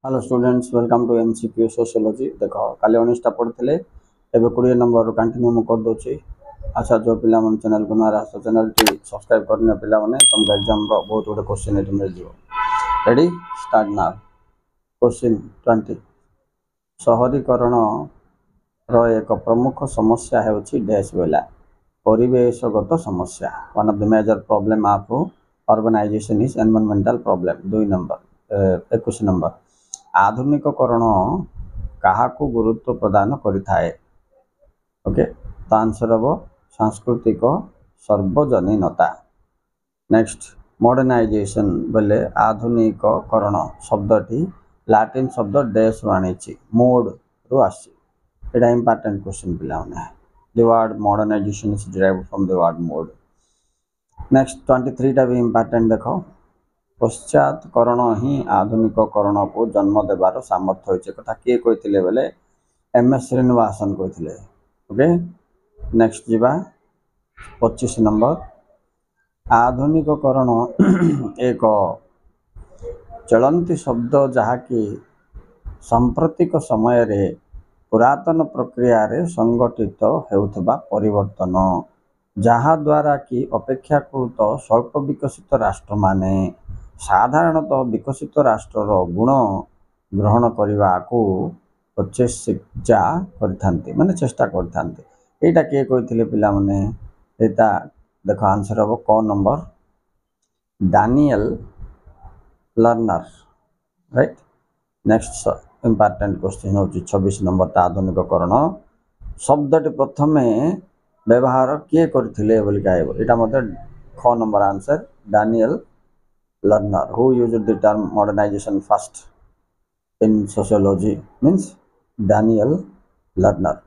Hello students welcome to MCQ sociology देख काली 19टा पढ़ते एवं 20 नंबर कंटिन्यू मुझे करदे। अच्छा जो पिला चैनल को नया आस चैनल टी सब्सक्राइब करने पिला तुमको एग्जाम बहुत गुड क्वेश्चन ये मिल जाए। Ready start now. क्वेश्चन 20 शहरीकरण एक प्रमुख समस्या है डैश बोला परिवेशगत समस्या। One of the major problem of urbanization is environmental problem. 2 number 21 number आधुनिककरण काहाकू गुरुत्व प्रदान करिथाए। ओके तो आंसर हम सांस्कृतिक सर्वजनीनता। नेक्स्ट मॉडर्नाइजेशन बोले आधुनिककरण शब्दटी लैटिन शब्द डैश रु आनी मोड रु आसी। एटा इंपोर्टेंट क्वेश्चन पिला the word modernization is derived from the word mode. Next 23 टा भी इंपोर्टेंट देखो पश्चातकरण ही आधुनिककरण को जन्म देवार सामर्थ्य होइछे कथा किए कहते बेले एम एस श्रीनिवासन कहते। ओके नेक्स्ट जीवा 25 नंबर आधुनिककरण एक चलंती शब्द जहाँकि सांप्रतिक समय रे पुरातन प्रक्रिया रे संगठित हेउथबा परिवर्तन जहाँ द्वारा कि अपेक्षाकृत स्वल्प विकसित राष्ट्र माने साधारणतः विकसित राष्ट्र गुण ग्रहण करने को चेष्टा करते माने चेष्टा करते। यहाँ किए कहते पिला माने एटा देख आंसर हम क number Daniel learner. Right next important question हूँ 26 नंबर आधुनिककरण शब्दटी प्रथम व्यवहार किए करथिले बोली कहबो। एटा मते ख number answer Daniel Learner who used the term modernization first in sociology means Daniel Lerner.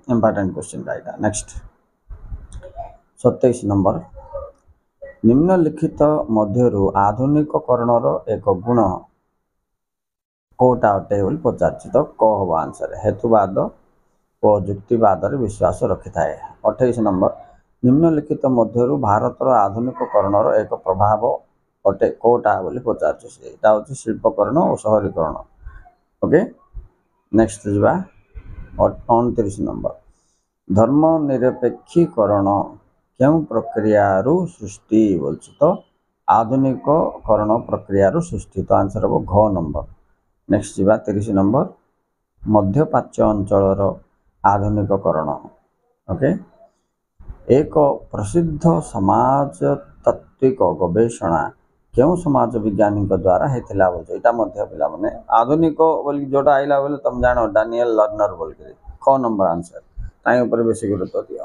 Important question right. Next 27 number निम्नलिखित मध्यरु आधुनिककरणर एक गुण कोटा अटे बोली पचार तो क हम आंसर हेतुवाद और युक्तिवाद विश्वास रखि थाए। 28 नंबर निम्नलिखित मध्यरु भारतर आधुनिककरणर एक प्रभाव अटे कोटा बोली पचार शिल्पकरण और शहरीकरण। ओके नेक्स्ट जीवा 29 नंबर धर्मनिरपेक्षीकरण क्यों प्रक्रिया सृष्टि बोल तो आधुनिककरण प्रक्रिया सृष्टि तो आंसर हम घ नंबर। नेक्स्ट जीवा 30 नंबर मध्यप्राच्य अंचल आधुनिककरण। ओके एक प्रसिद्ध समाज तात्विक गवेषणा क्यों समाज वैज्ञानिक द्वारा होता बोलते यहाँ पिला माने आधुनिक बोल जोटा आइला बोले तुम जान डानियल लर्नर बोल क नंबर आंसर ताई बेसी गुरुत्व दियो।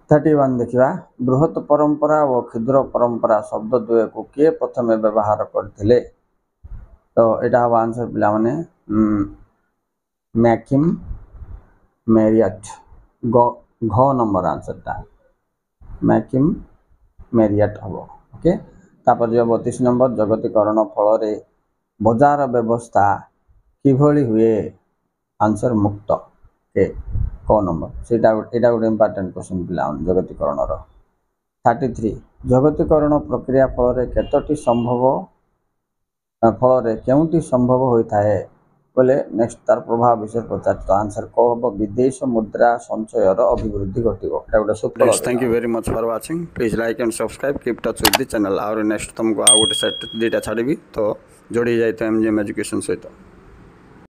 31 देखा बृहत परंपरा और क्षुद्र परंपरा शब्द द्वय को किए प्रथम व्यवहार करथिले तो यहाँ हम आंसर पिला माने मैकिम मेरियट घ नंबर आंसर टा मैकिम मेरियट हम। ओके तापर जो 32 नंबर जगतीकरण फल बजार व्यवस्था किभली हुए आंसर मुक्त के क नंबर से गोटे इंपोर्टेंट क्वेश्चन पिला जगतीकरण 33 जगतीकरण प्रक्रिया फल केतोटी संभव फल केउटी संभव होता है बोले नेक्स्ट तार प्रभाव विषय पचार तो आंसर को हम विदेश मुद्रा संचयर अभिवृद्धि घटो। Thank you very much for watching please like and subscribe keep touch with the channel और नेक्स्ट तुमको आ गोटे सेट 2टा छाड़ी तो जोड़ी जाए एमजीएम एजुकेशन सहित।